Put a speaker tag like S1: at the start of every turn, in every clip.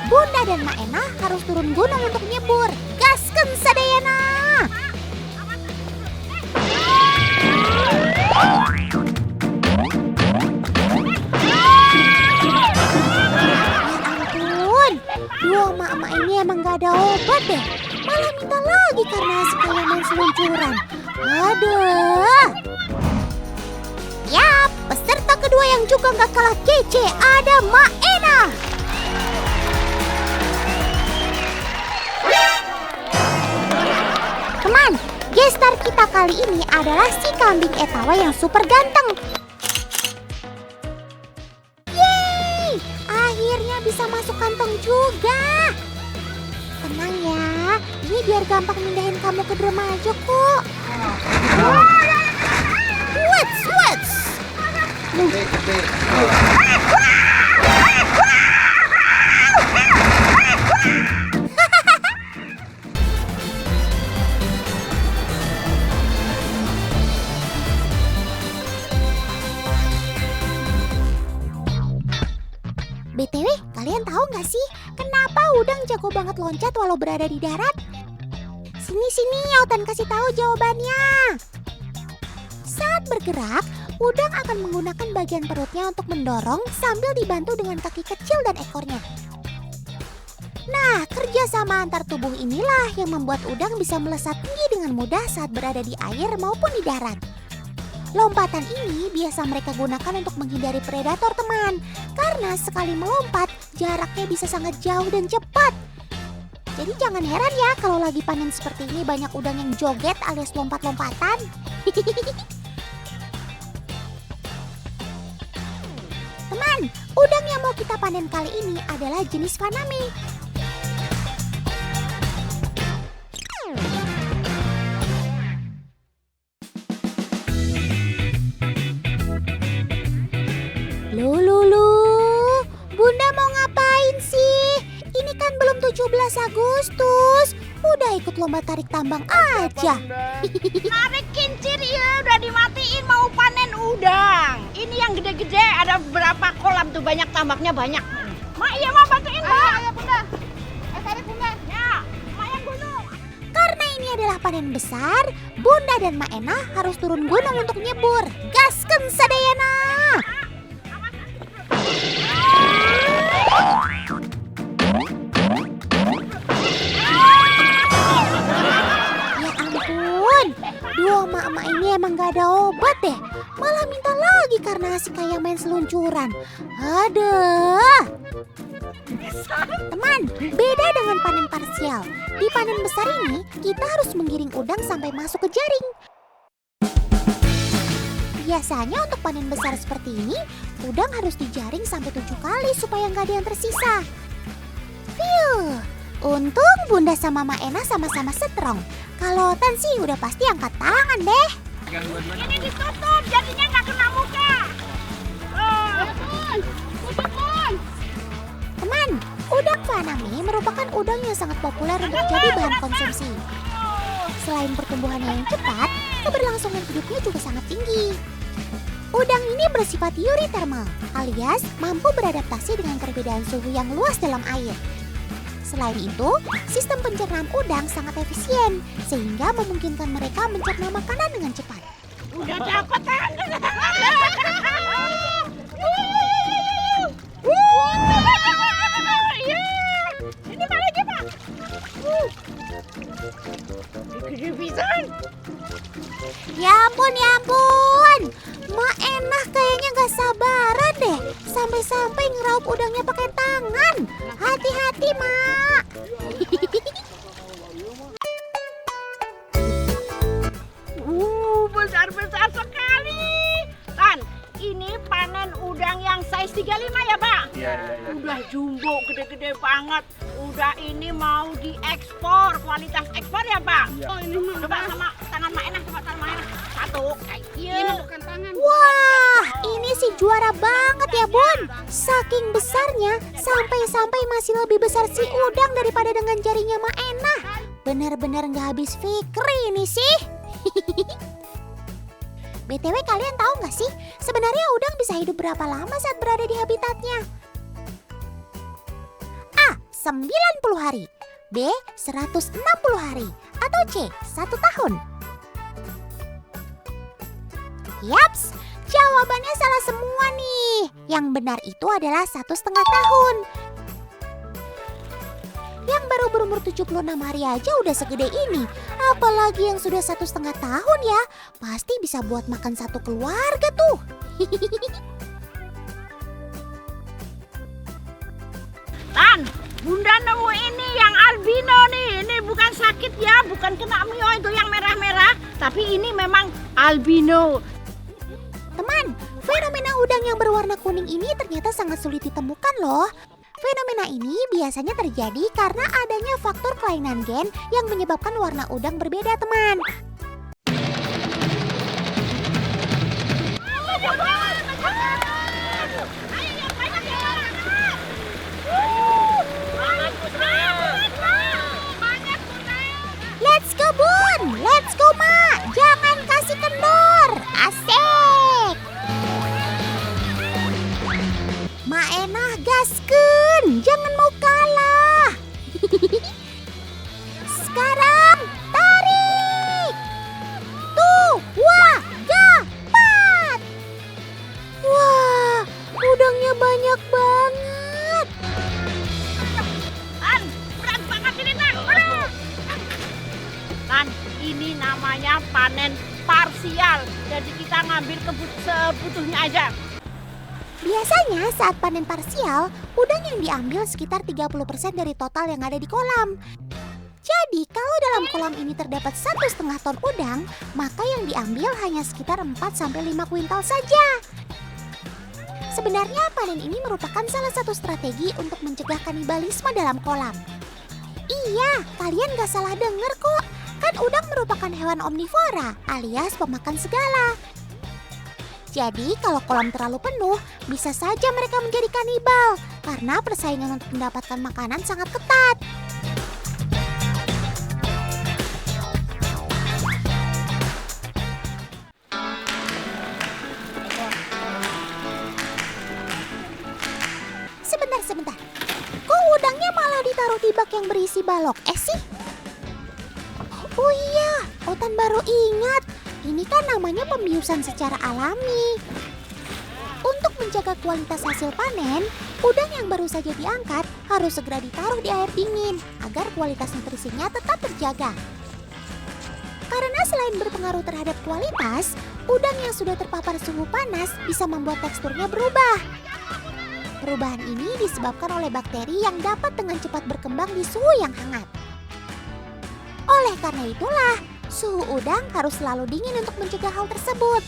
S1: Bunda dan Mak Enah harus turun gunung untuk nyebur. Gaskeun sadayana! Dua emak-emak ini emang gak ada obat deh. Malah minta lagi karena sekalian main seluncuran. Aduh. Yap, peserta kedua yang juga gak kalah kece ada Mak Enah. Teman, gestar kita kali ini adalah si kambing etawa yang super ganteng. Akhirnya bisa masuk kantong juga. Tenang ya, ini biar gampang mindahin kamu ke remaja kok. Wets. BTW, kalian tahu nggak sih kenapa udang jago banget loncat walau berada di darat? Sini, Autan kasih tahu jawabannya. Saat bergerak, udang akan menggunakan bagian perutnya untuk mendorong sambil dibantu dengan kaki kecil dan ekornya. Nah, kerjasama antar tubuh inilah yang membuat udang bisa melesat tinggi dengan mudah saat berada di air maupun di darat. Lompatan ini biasa mereka gunakan untuk menghindari predator, teman. Karena sekali melompat, jaraknya bisa sangat jauh dan cepat. Jadi jangan heran ya kalau lagi panen seperti ini banyak udang yang joget alias lompat-lompatan. Teman, udang yang mau kita panen kali ini adalah jenis Faname. Lulu, Bunda mau ngapain sih? Ini kan belum 17 Agustus. Udah ikut lomba tarik tambang aja.
S2: Tarik kincir ya, udah dimatiin mau panen udang. Ini yang gede-gede, ada berapa kolam tuh, banyak tambaknya banyak. Mak, iya Mak, bantuin Mak. Ayo Bunda. Tarik Bunda. Ya, Mak yang gunung.
S1: Karena ini adalah panen besar, Bunda dan Mak Enah harus turun gunung untuk nyebur. Gaskeun sadayana! Ya ampun, dua emak-emak ini emang gak ada obat deh. Malah minta lagi karena asik kayak main seluncuran. Aduh. Teman, beda dengan panen parsial. Di panen besar ini, kita harus menggiring udang sampai masuk ke jaring. Biasanya untuk panen besar seperti ini, udang harus dijaring sampai 7 kali supaya nggak ada yang tersisa. Phew, untung Bunda sama Mak Enah sama-sama strong. Kalau Tan sih udah pasti angkat tangan deh.
S2: Ini ditutup, jadinya nggak kena muka.
S1: Teman, udang Faname merupakan udang yang sangat populer untuk jadi bahan konsumsi. Selain pertumbuhannya yang cepat, keberlangsungan hidupnya juga sangat tinggi. Udang ini bersifat eurythermal, alias mampu beradaptasi dengan perbedaan suhu yang luas dalam air. Selain itu, sistem pencernaan udang sangat efisien, sehingga memungkinkan mereka mencerna makanan dengan cepat.
S2: Udah dapat kan? Ini mana lagi Pak? Gede pisan.
S1: Ya ampun. Mak Enah kayaknya gak sabaran deh. Sampai-sampai ngeraup udangnya pakai tangan. Hati-hati, Mak.
S2: Besar-besar sekali. Tan, ini panen udang yang size 35 ya Pak?
S3: Iya.
S2: Udah jumbo, gede-gede banget. Udah ini mau diekspor, kualitas ekspor ya Pak?
S3: Iya.
S2: Oh ini mah. Coba sama tangan Mak Enah, coba tangan Mak Enah. Satu,
S3: Ini bukan tangan.
S1: Wah, ini sih juara banget ya, Bun. Saking besarnya, sampai-sampai masih lebih besar si udang daripada dengan jarinya Mak Enah. Bener-bener gak habis fikri ini sih. BTW kalian tahu nggak sih, sebenarnya udang bisa hidup berapa lama saat berada di habitatnya? 90 hari, B. 160 hari, atau C. 1 tahun? Yaps, jawabannya salah semua nih. Yang benar itu adalah 1,5 tahun. Yang baru berumur 76 hari aja udah segede ini. Apalagi yang sudah 1,5 tahun ya. Pasti bisa buat makan satu keluarga tuh.
S2: Tan, Bunda nemu ini yang albino nih. Ini bukan sakit ya, bukan kena mio itu yang merah-merah. Tapi ini memang albino.
S1: Teman, fenomena udang yang berwarna kuning ini ternyata sangat sulit ditemukan loh. Fenomena ini biasanya terjadi karena adanya faktor kelainan gen yang menyebabkan warna udang berbeda, teman. Let's go, Bun! Let's go, Ma! Jangan kasih kendor! Asik! Ma Enah gaskeun! Jangan mau kalah! Sekarang tarik! Tuh! Wah! Gapat! Wah! Udangnya banyak banget!
S2: Tan, berat banget ini Tan. Aduh. Tan, ini namanya panen parsial. Jadi kita ngambil sebutuhnya aja.
S1: Biasanya saat panen parsial, udang yang diambil sekitar 30% dari total yang ada di kolam. Jadi kalau dalam kolam ini terdapat 1,5 ton udang, maka yang diambil hanya sekitar 4-5 kuintal saja. Sebenarnya panen ini merupakan salah satu strategi untuk mencegah kanibalisme dalam kolam. Iya, kalian gak salah dengar kok. Kan udang merupakan hewan omnivora alias pemakan segala. Jadi kalau kolam terlalu penuh, bisa saja mereka menjadi kanibal karena persaingan untuk mendapatkan makanan sangat ketat. Sebentar. Kok udangnya malah ditaruh di bak yang berisi balok sih? Oh iya, Otan baru ingat. Ini kan namanya pembiusan secara alami. Untuk menjaga kualitas hasil panen, udang yang baru saja diangkat harus segera ditaruh di air dingin agar kualitas nutrisinya tetap terjaga. Karena selain berpengaruh terhadap kualitas, udang yang sudah terpapar suhu panas bisa membuat teksturnya berubah. Perubahan ini disebabkan oleh bakteri yang dapat dengan cepat berkembang di suhu yang hangat. Oleh karena itulah, suhu udang harus selalu dingin untuk mencegah hal tersebut.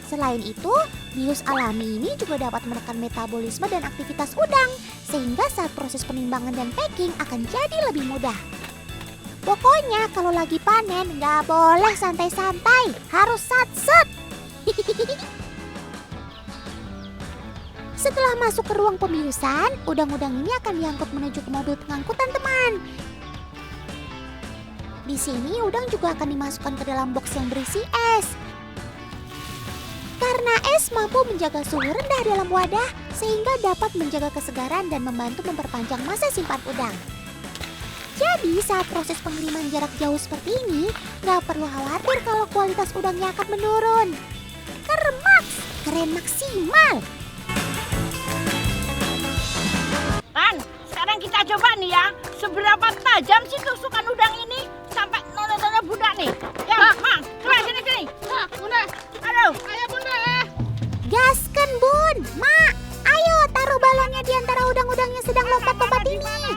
S1: Selain itu, bius alami ini juga dapat menekan metabolisme dan aktivitas udang, sehingga saat proses penimbangan dan packing akan jadi lebih mudah. Pokoknya kalau lagi panen nggak boleh santai-santai, harus satset. Setelah masuk ke ruang pembiusan, udang-udang ini akan diangkut menuju ke mobil pengangkutan, teman. Di sini udang juga akan dimasukkan ke dalam box yang berisi es. Karena es mampu menjaga suhu rendah dalam wadah, sehingga dapat menjaga kesegaran dan membantu memperpanjang masa simpan udang. Jadi saat proses pengiriman jarak jauh seperti ini, nggak perlu khawatir kalau kualitas udangnya akan menurun. Keren maksimal!
S2: Tan, sekarang kita coba nih ya, seberapa tajam sih tusukan udang ini sampai nona-nona Bunda nih. Ya, Ma, coba sini.
S3: Nah, Bunda.
S2: Aduh.
S3: Ayo, Bunda.
S1: Gaskan, Bun! Ma, ayo taruh balonnya di antara udang-udang yang sedang lompat-lompat ini.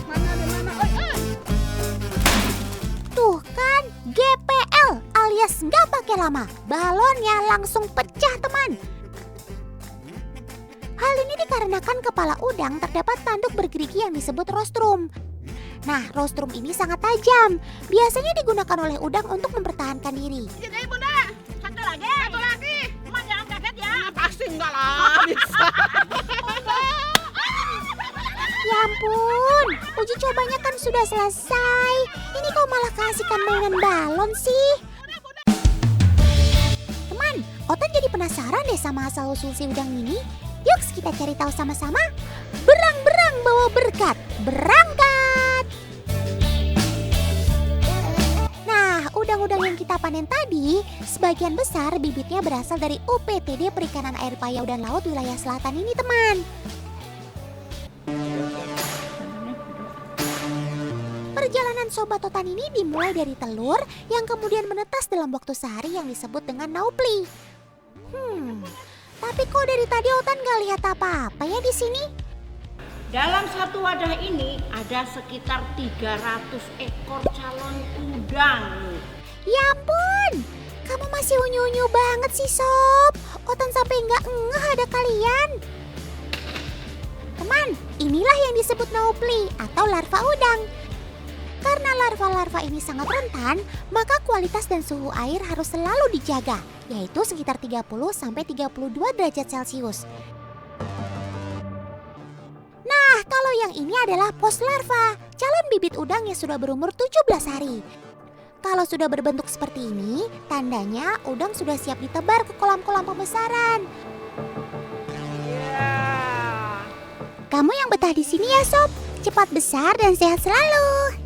S3: Mana di mana? Oi.
S1: Tuh kan, GPL alias nggak pakai lama. Balonnya langsung pecah, teman. Hal ini dikarenakan kepala udang terdapat tanduk bergerigi yang disebut rostrum. Nah, rostrum ini sangat tajam. Biasanya digunakan oleh udang untuk mempertahankan diri.
S3: Jadi, Bunda.
S2: Satu lagi. Ma, jangan kaget ya.
S3: Pasti enggak lah. Bisa.
S1: Ya ampun, uji cobanya kan sudah selesai. Ini kok malah kasihkan mainan balon sih? Teman, Otan jadi penasaran deh sama asal-usul si udang ini. Yuk kita cari tahu sama-sama. Berang-berang bawa berkat. berangkat. Nah, udang-udang yang kita panen tadi, sebagian besar bibitnya berasal dari UPTD Perikanan Air Payau dan Laut wilayah selatan ini, teman. Perjalanan Sobat Otan ini dimulai dari telur yang kemudian menetas dalam waktu sehari yang disebut dengan naupli. Tapi kok dari tadi Otan gak lihat apa-apa ya di sini?
S2: Dalam satu wadah ini ada sekitar 300 ekor calon udang.
S1: Ya ampun, kamu masih unyu-unyu banget sih Sob. Otan sampai nggak ngeh ada kalian. Teman, inilah yang disebut naupli atau larva udang. Karena larva-larva ini sangat rentan, maka kualitas dan suhu air harus selalu dijaga, yaitu sekitar 30-32 derajat Celcius. Nah, kalau yang ini adalah pos larva, calon bibit udang yang sudah berumur 17 hari. Kalau sudah berbentuk seperti ini, tandanya udang sudah siap ditebar ke kolam-kolam pembesaran. Kamu yang betah di sini ya Sob, cepat besar dan sehat selalu.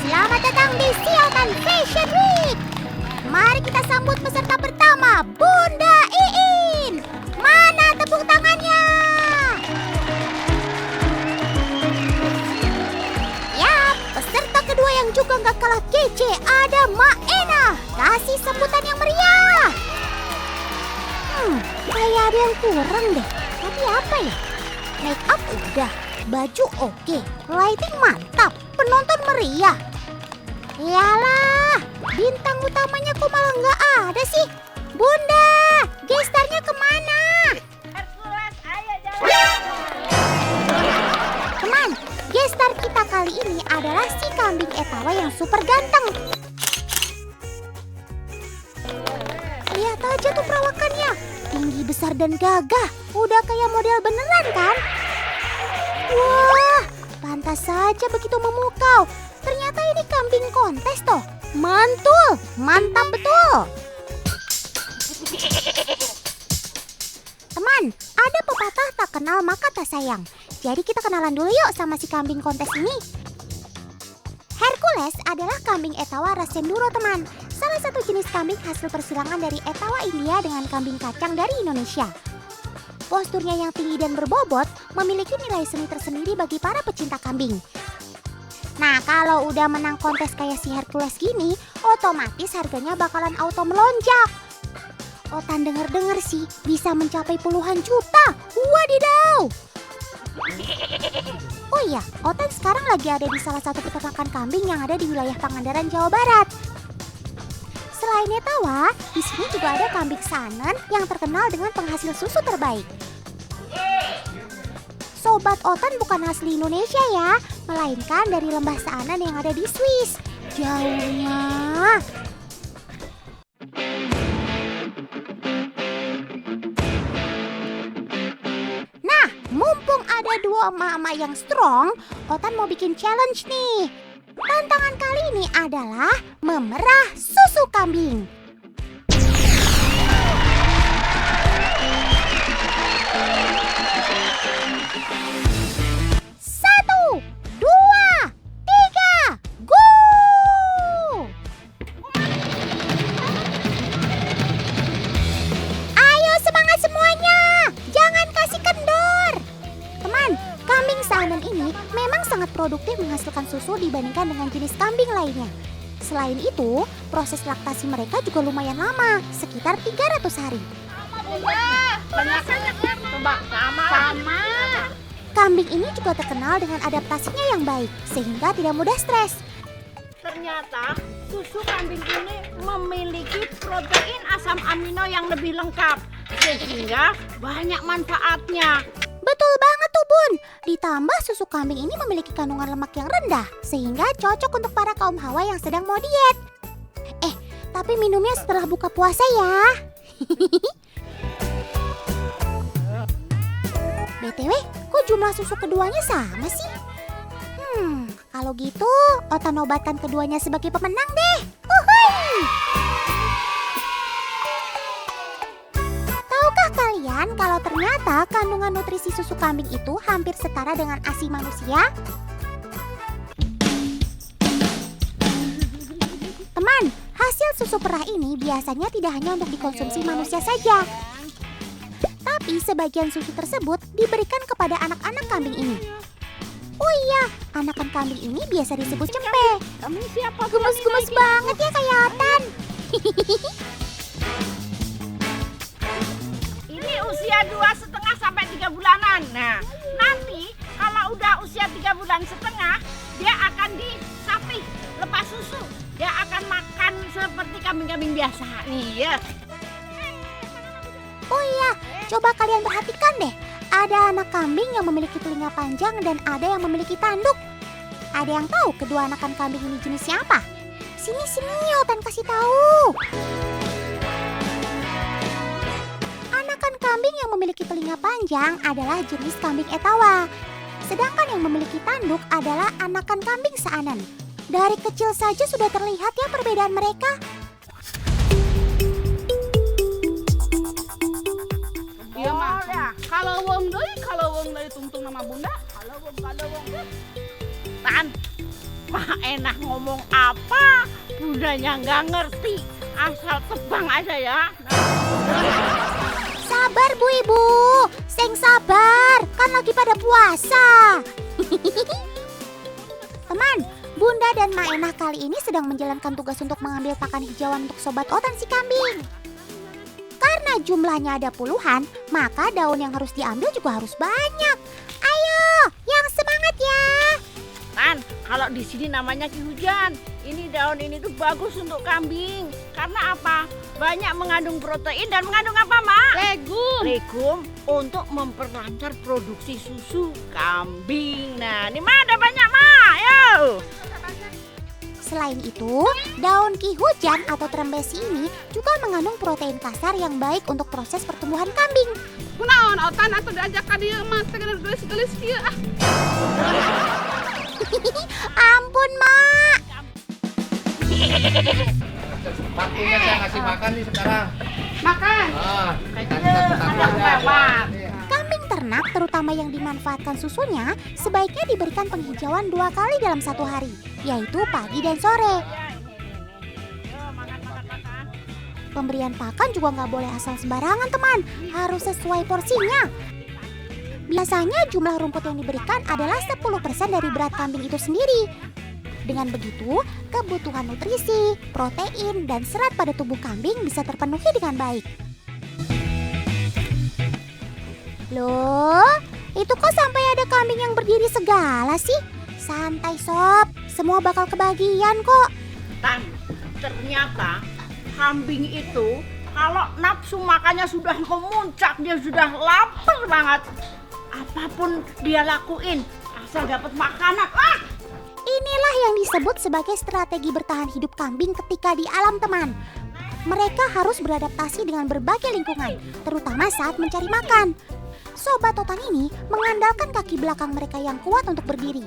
S1: Selamat datang di Siotan Fashion Week. Mari kita sambut peserta pertama, Bunda Iin. Mana tepuk tangannya? Yap, peserta kedua yang juga gak kalah kece ada Mak Ena. Kasih sambutan yang meriah. Kayak ada yang kurang deh. Tapi apa ya? Make up udah, baju oke, lighting mantap, penonton meriah. Yalah, bintang utamanya kok malah nggak ada sih? Bunda, gestarnya kemana?
S2: Hercules, ayo jalan.
S1: Teman, gestar kita kali ini adalah si kambing Etawa yang super ganteng. Lihat aja tuh perawakannya, tinggi besar dan gagah, udah kayak model beneran kan? Wah, pantas saja begitu memukau. Ternyata ini kambing kontes toh. Mantul, mantap betul. Teman, ada pepatah tak kenal maka tak sayang. Jadi kita kenalan dulu yuk sama si kambing kontes ini. Hercules adalah kambing Etawa ras Senduro, teman. Salah satu jenis kambing hasil persilangan dari Etawa India dengan kambing kacang dari Indonesia. Posturnya yang tinggi dan berbobot memiliki nilai seni tersendiri bagi para pecinta kambing. Nah, kalau udah menang kontes kayak si Hercules gini, otomatis harganya bakalan auto melonjak. Otan denger-denger sih bisa mencapai puluhan juta. Wadidaw! Oh iya, Otan sekarang lagi ada di salah satu peternakan kambing yang ada di wilayah Pangandaran, Jawa Barat. Selain Etawa, di sini juga ada kambing Saanen yang terkenal dengan penghasil susu terbaik. Sobat Otan bukan asli Indonesia ya, melainkan dari lembah Saanen yang ada di Swiss. Jauhnya. Nah, mumpung ada dua emak-emak yang strong, Otan mau bikin challenge nih. Tantangan kali ini adalah memerah susu kambing. Produktif menghasilkan susu dibandingkan dengan jenis kambing lainnya. Selain itu, proses laktasi mereka juga lumayan lama, sekitar 300 hari.
S3: Sama.
S1: Kambing ini juga terkenal dengan adaptasinya yang baik, sehingga tidak mudah stres.
S2: Ternyata susu kambing ini memiliki protein asam amino yang lebih lengkap, sehingga banyak manfaatnya.
S1: Betul banget tuh Bun, ditambah susu kambing ini memiliki kandungan lemak yang rendah, sehingga cocok untuk para kaum hawa yang sedang mau diet. Tapi minumnya setelah buka puasa ya. BTW, kok jumlah susu keduanya sama sih? Kalau gitu, Otan nobatkan keduanya sebagai pemenang deh. Uhuy! Tahukah kalian kalau ternyata kandungan nutrisi susu kambing itu hampir setara dengan ASI manusia? Teman, hasil susu perah ini biasanya tidak hanya untuk dikonsumsi manusia saja. Tapi sebagian susu tersebut diberikan kepada anak-anak kambing ini. Oh iya, anakan kambing ini biasa disebut cempe.
S2: Kambing siapa?
S1: Gemes-gemes banget ya kayak Otan.
S2: Ini usia 2,5 sampai 3 bulanan. Nah, nanti kalau udah usia 3 bulan setengah, dia akan disapi, lepas susu. Dia akan makan seperti kambing-kambing biasa nih ya.
S1: Oh iya, coba kalian perhatikan deh. Ada anak kambing yang memiliki telinga panjang dan ada yang memiliki tanduk. Ada yang tahu kedua anakan kambing ini jenisnya apa? Sini, Otan kasih tahu. Anakan kambing yang memiliki telinga panjang adalah jenis kambing Etawa. Sedangkan yang memiliki tanduk adalah anakan kambing Saanen. Dari kecil saja sudah terlihat ya perbedaan mereka.
S3: Iya mah. Kalau wong deui tungtung nama bunda.
S2: Kalau wong Tan, mah enak ngomong apa, bundanya nggak ngerti, asal tebang aja ya.
S1: Sabar Bu Ibu, seng sabar, kan lagi pada puasa. Teman, Bunda dan Mak Enah kali ini sedang menjalankan tugas untuk mengambil pakan hijauan untuk sobat Otan si kambing. Karena jumlahnya ada puluhan, maka daun yang harus diambil juga harus banyak. Ayo, yang semangat ya.
S2: Tan, kalau di sini namanya Ki Hujan. Ini daun ini tuh bagus untuk kambing. Karena apa? Banyak mengandung protein dan mengandung apa, Mak? Legum untuk memperlancar produksi susu kambing. Nah, ini mah ada banyak, Mak. Yo.
S1: Selain itu, daun Ki Hujan atau trembesi ini juga mengandung protein kasar yang baik untuk proses pertumbuhan kambing.
S3: Kunaon Otan atuh diajak ka dieu mah teh geus-geus kieu ah.
S1: Ampun, Mak.
S4: Waktunya saya ngasih makan nih sekarang.
S3: Makan.
S1: Kambing ternak terutama yang dimanfaatkan susunya sebaiknya diberikan penghijauan 2 kali dalam 1 hari, yaitu pagi dan sore. Pemberian pakan juga nggak boleh asal sembarangan teman, harus sesuai porsinya. Biasanya jumlah rumput yang diberikan adalah 10% dari berat kambing itu sendiri. Dengan begitu, kebutuhan nutrisi, protein, dan serat pada tubuh kambing bisa terpenuhi dengan baik. Loh, itu kok sampai ada kambing yang berdiri segala sih? Santai sob, semua bakal kebagian kok.
S2: Tan, ternyata kambing itu kalau nafsu makannya sudah memuncak, dia sudah lapar banget. Apapun dia lakuin, asal dapat makanan.
S1: Inilah yang disebut sebagai strategi bertahan hidup kambing ketika di alam teman. Mereka harus beradaptasi dengan berbagai lingkungan, terutama saat mencari makan. Sobat Otan ini mengandalkan kaki belakang mereka yang kuat untuk berdiri.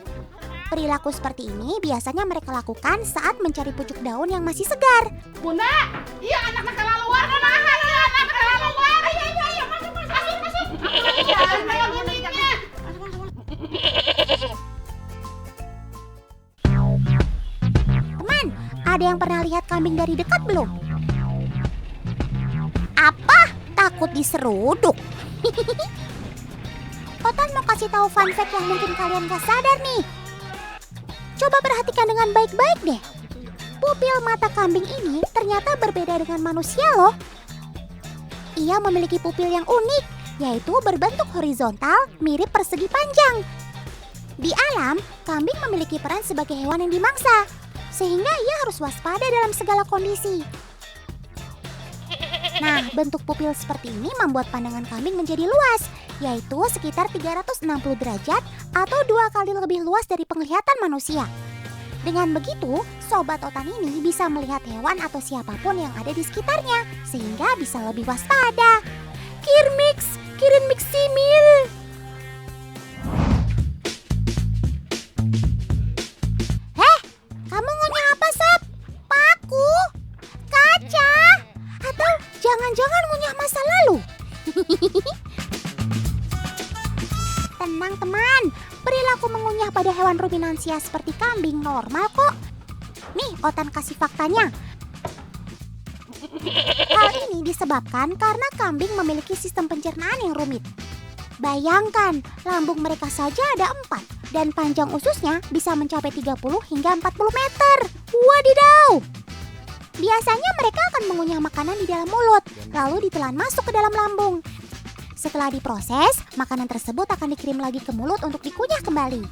S1: Perilaku seperti ini biasanya mereka lakukan saat mencari pucuk daun yang masih segar.
S3: Bunda, iya anak-anak keluar kumaha ya anak keluar. Ayo masuk.
S1: Teman, ada yang pernah lihat kambing dari dekat belum? Apa? Takut diseruduk? Otan mau kasih tahu fun fact yang mungkin kalian gak sadar nih. Coba perhatikan dengan baik-baik deh. Pupil mata kambing ini ternyata berbeda dengan manusia loh. Ia memiliki pupil yang unik, yaitu berbentuk horizontal mirip persegi panjang. Di alam, kambing memiliki peran sebagai hewan yang dimangsa, sehingga ia harus waspada dalam segala kondisi. Nah, bentuk pupil seperti ini membuat pandangan kambing menjadi luas, yaitu sekitar 360 derajat atau 2 kali lebih luas dari penglihatan manusia. Dengan begitu, Sobat Otan ini bisa melihat hewan atau siapapun yang ada di sekitarnya, sehingga bisa lebih waspada. Kirin mix simil. hewan ruminansia seperti kambing normal kok. Nih, Otan kasih faktanya. Hal ini disebabkan karena kambing memiliki sistem pencernaan yang rumit. Bayangkan, lambung mereka saja ada 4 dan panjang ususnya bisa mencapai 30 hingga 40 meter. Wadidaw! Biasanya mereka akan mengunyah makanan di dalam mulut, lalu ditelan masuk ke dalam lambung. Setelah diproses, makanan tersebut akan dikirim lagi ke mulut untuk dikunyah kembali.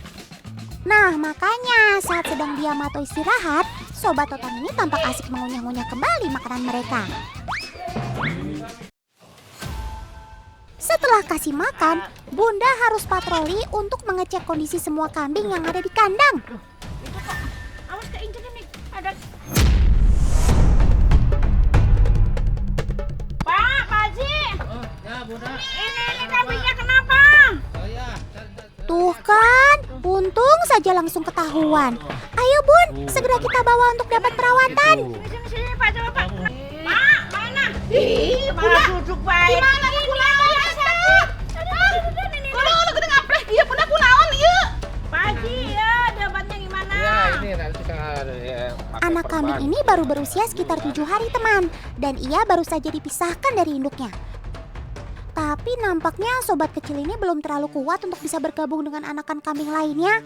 S1: Nah, makanya saat sedang diam atau istirahat, sobat Otan ini tampak asik mengunyah-ngunyah kembali makanan mereka. Setelah kasih makan, Bunda harus patroli untuk mengecek kondisi semua kambing yang ada di kandang.
S2: Awas keinjek nih. Ada. Pak Haji.
S4: Oh, ya Bunda.
S2: Ini kambingnya kenapa?
S4: Oh ya.
S1: Tuh kan, untung saja langsung ketahuan. Ayo Bun, segera kita bawa untuk dapat perawatan.
S2: Sini Pak, coba Pak. Pak, mana? Ih, malah duduk baik.
S3: Gimana ini kunaon ya teh? Kunaon gede ngapleh ieu Bunda kunaon ieu?
S2: Pak Haji, ya dabatnya gimana?
S4: Ya, ini nanti saya pakai
S1: Anak
S4: perban.
S1: kambing ini baru berusia sekitar 7 hari teman, dan ia baru saja dipisahkan dari induknya. Tapi nampaknya sobat kecil ini belum terlalu kuat untuk bisa bergabung dengan anakan kambing lainnya.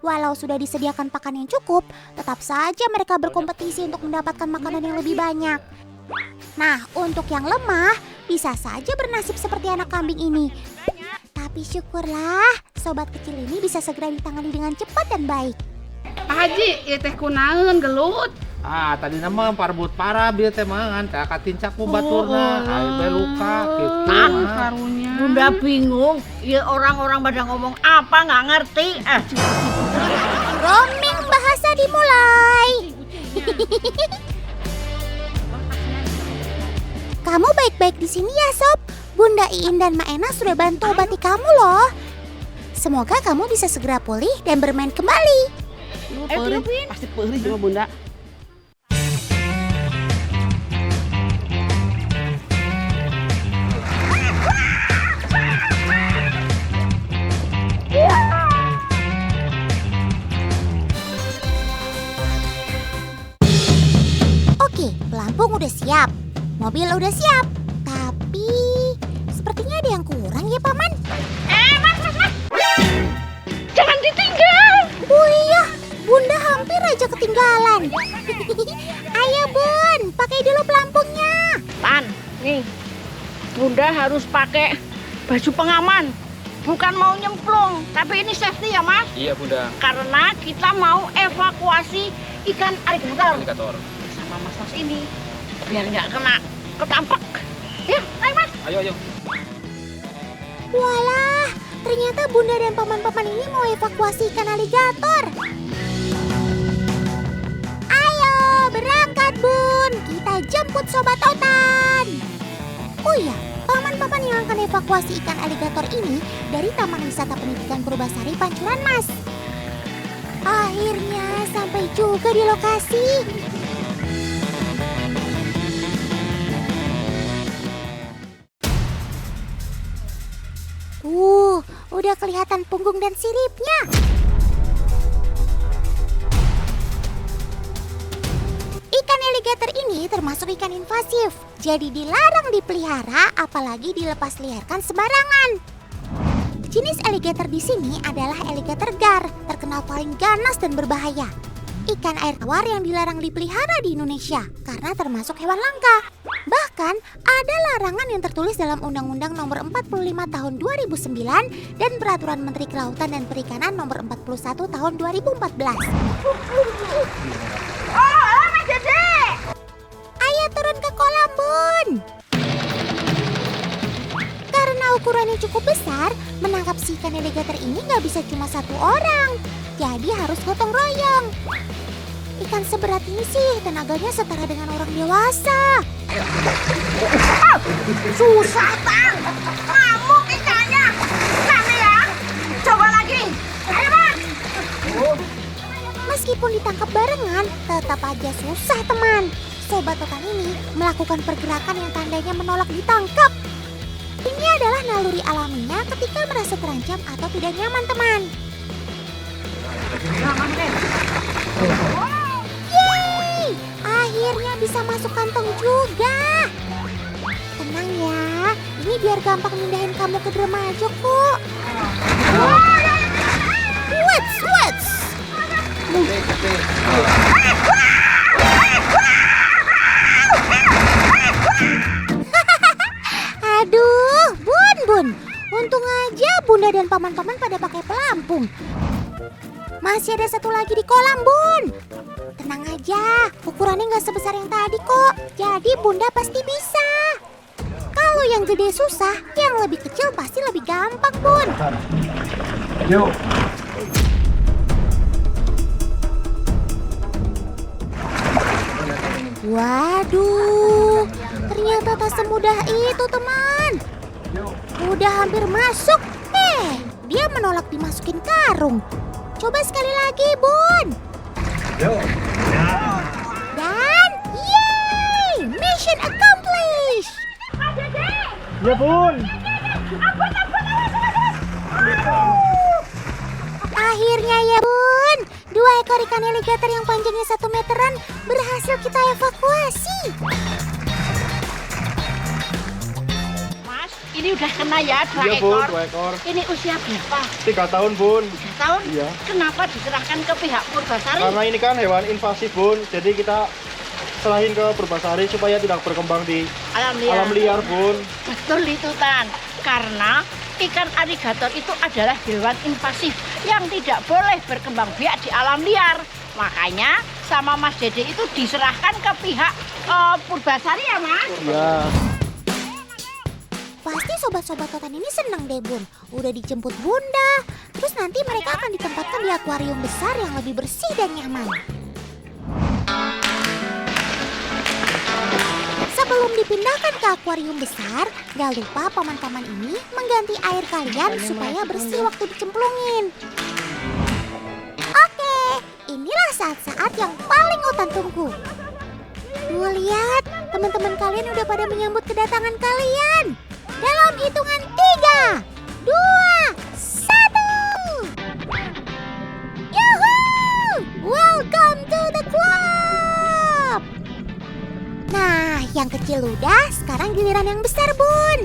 S1: Walau sudah disediakan pakan yang cukup, tetap saja mereka berkompetisi untuk mendapatkan makanan yang lebih banyak. Nah, untuk yang lemah, bisa saja bernasib seperti anak kambing ini. Tapi syukurlah, sobat kecil ini bisa segera ditangani dengan cepat dan baik.
S3: Pak Haji, ieu teh kunaon gelut?
S4: Ah, tadi nama parbut parah bieu teh mangan teh katincak mu baturna, aya bae luka kitu.
S3: Tan karunya.
S2: Bunda bingung, ya orang-orang pada ngomong apa nggak ngerti.
S1: Roaming bahasa dimulai. Kamu baik-baik di sini ya, Sob. Bunda Iin dan Ma Ena sudah bantu obati kamu loh. Semoga kamu bisa segera pulih dan bermain kembali.
S3: Pasti peurih sama Bunda.
S1: Oke, pelampung udah siap. Mobil udah siap. Tapi sepertinya ada yang kurang ya, Paman.
S2: Mas. Jangan ditinggal.
S1: Oh iya, Bunda hampir aja ketinggalan. Ayo Bun, pakai dulu pelampungnya.
S2: Tan, nih. Bunda harus pakai baju pengaman. Bukan mau nyemplung, tapi ini safety ya, Mas.
S4: Iya, Bunda.
S2: Karena kita mau evakuasi ikan alligator
S4: Alligator.
S2: sama Mas ini. Biar nggak kena ketampak. Ya, ayo Mas.
S4: Ayo.
S1: Walah, ternyata Bunda dan paman-paman ini mau evakuasi ikan aligator. Ayo, berangkat Bun. Kita jemput Sobat Otan. Oh iya, paman-paman yang akan evakuasi ikan aligator ini dari Taman Wisata Pendidikan Purbasari Pancuran Mas. Akhirnya sampai juga di lokasi. Udah kelihatan punggung dan siripnya. Ikan alligator ini termasuk ikan invasif, jadi dilarang dipelihara apalagi dilepas liarkan sembarangan. Jenis alligator di sini adalah alligator gar, terkenal paling ganas dan berbahaya. Ikan air tawar yang dilarang dipelihara di Indonesia karena termasuk hewan langka. Bahkan ada larangan yang tertulis dalam Undang-Undang Nomor 45 Tahun 2009 dan Peraturan Menteri Kelautan dan Perikanan Nomor 41 Tahun 2014.
S2: Mas Dede.
S1: Ayo turun ke kolam, Bun. Karena ukurannya cukup besar, menangkap si ikan alligator ini nggak bisa cuma satu orang. Jadi harus gotong royong. Ikan seberat ini sih tenaganya setara dengan orang dewasa.
S2: Susah, Tang. Ngamuk ikannya. Nanti ya. Coba lagi. Ayo, Mas.
S1: Meskipun ditangkap barengan, tetap aja susah teman. Sobat Otan ini melakukan pergerakan yang tandanya menolak ditangkap. Ini adalah naluri alaminya ketika merasa terancam atau tidak nyaman teman. Yeay! Akhirnya bisa masuk kantong juga. Tenang ya, ini biar gampang mindahin kamu ke remaja kok. Wets. Aduh, Bun. Untung aja Bunda dan paman-paman pada pakai pelampung. Masih ada satu lagi di kolam, Bun. Tenang aja, ukurannya nggak sebesar yang tadi kok. Jadi Bunda pasti bisa. Kalau yang gede susah, yang lebih kecil pasti lebih gampang, Bun.
S5: Yuk.
S1: Waduh, ternyata tak semudah itu, teman. Udah hampir masuk, dia menolak dimasukin karung. Coba sekali lagi, Bun.
S5: Yuk.
S1: Dan, yeay! Mission accomplished!
S5: Ya, Bun.
S1: Akhirnya ya, Bun. 2 ekor ikan alligator yang panjangnya 1 meteran berhasil kita evakuasi.
S2: Mas, ini udah kena ya 2
S5: Iya,
S2: ekor.
S5: Bun, 2 ekor.
S2: Ini usia berapa?
S5: 3 tahun, Bun.
S2: 3 tahun?
S5: Iya.
S2: Kenapa diserahkan ke pihak Purbasari?
S5: Karena ini kan hewan invasif, Bun. Jadi kita serahin ke Purbasari supaya tidak berkembang di alam liar, Bun.
S2: Betul itu, Tan. Karena ikan alligator itu adalah hewan invasif yang tidak boleh berkembang biak di alam liar. Makanya sama Mas Dede itu diserahkan ke pihak Purbasari ya, Mas?
S5: Iya.
S1: Pasti sobat-sobat Totan ini seneng deh, Bun. Udah dijemput Bunda. Terus nanti mereka akan ditempatkan di akuarium besar yang lebih bersih dan nyaman. Sebelum dipindahkan ke akuarium besar, gak lupa paman-paman ini mengganti air kalian supaya bersih waktu dicemplungin. Oke, inilah saat-saat yang paling Otan tunggu. Tuh lihat, teman-teman kalian udah pada menyambut kedatangan kalian. Dalam hitungan 3, 2, 1. Yuhuu! Welcome to the club! Nah, yang kecil udah, sekarang giliran yang besar, Bun.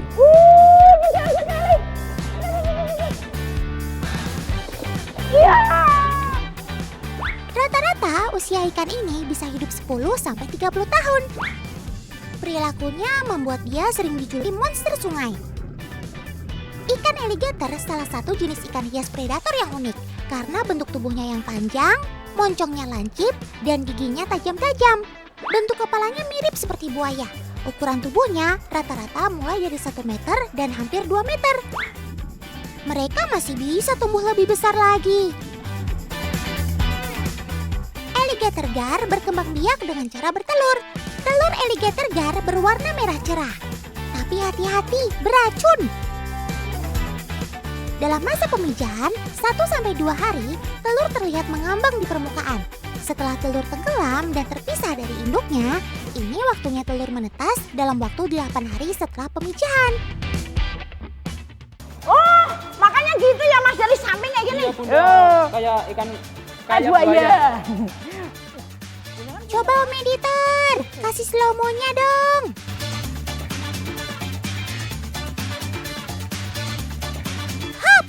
S1: Rata-rata usia ikan ini bisa hidup 10-30 tahun. Perilakunya membuat dia sering dijuluki monster sungai. Ikan alligator salah satu jenis ikan hias predator yang unik karena bentuk tubuhnya yang panjang, moncongnya lancip, dan giginya tajam-tajam. Bentuk kepalanya mirip seperti buaya. Ukuran tubuhnya rata-rata mulai dari 1 meter dan hampir 2 meter. Mereka masih bisa tumbuh lebih besar lagi. Alligator gar berkembang biak dengan cara bertelur. Telur alligator gar berwarna merah cerah. Tapi hati-hati, beracun. Dalam masa pemijahan, 1-2 hari, telur terlihat mengambang di permukaan. Setelah telur tenggelam dan terpisah dari induknya, ini waktunya telur menetas dalam waktu 8 hari setelah pemijahan.
S2: Oh, makanya gitu ya, Mas, dari samping kayak gini.
S5: Iya, Bunda. Kayak ikan kayak buaya.
S1: Coba Om Editor, kasih slow-mo-nya dong. Hap!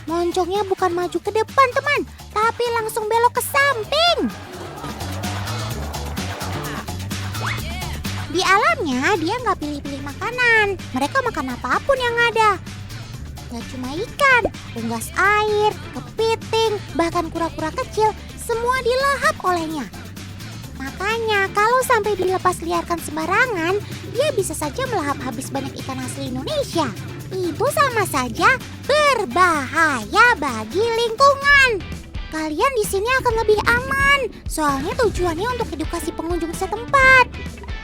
S1: Moncongnya bukan maju ke depan, teman, tapi langsung belok ke samping. Di alamnya, dia nggak pilih-pilih makanan. Mereka makan apapun yang ada. Gak cuma ikan, unggas air, kepiting, bahkan kura-kura kecil, semua dilahap olehnya. Makanya kalau sampai dilepas liarkan sembarangan, dia bisa saja melahap habis banyak ikan asli Indonesia. Itu sama saja berbahaya bagi lingkungan. Kalian di sini akan lebih aman, soalnya tujuannya untuk edukasi pengunjung setempat.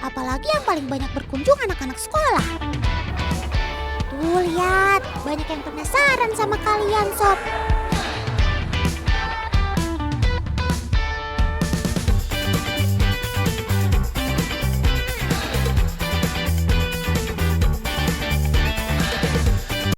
S1: Apalagi yang paling banyak berkunjung anak-anak sekolah. Tuh lihat, banyak yang penasaran sama kalian, Sob.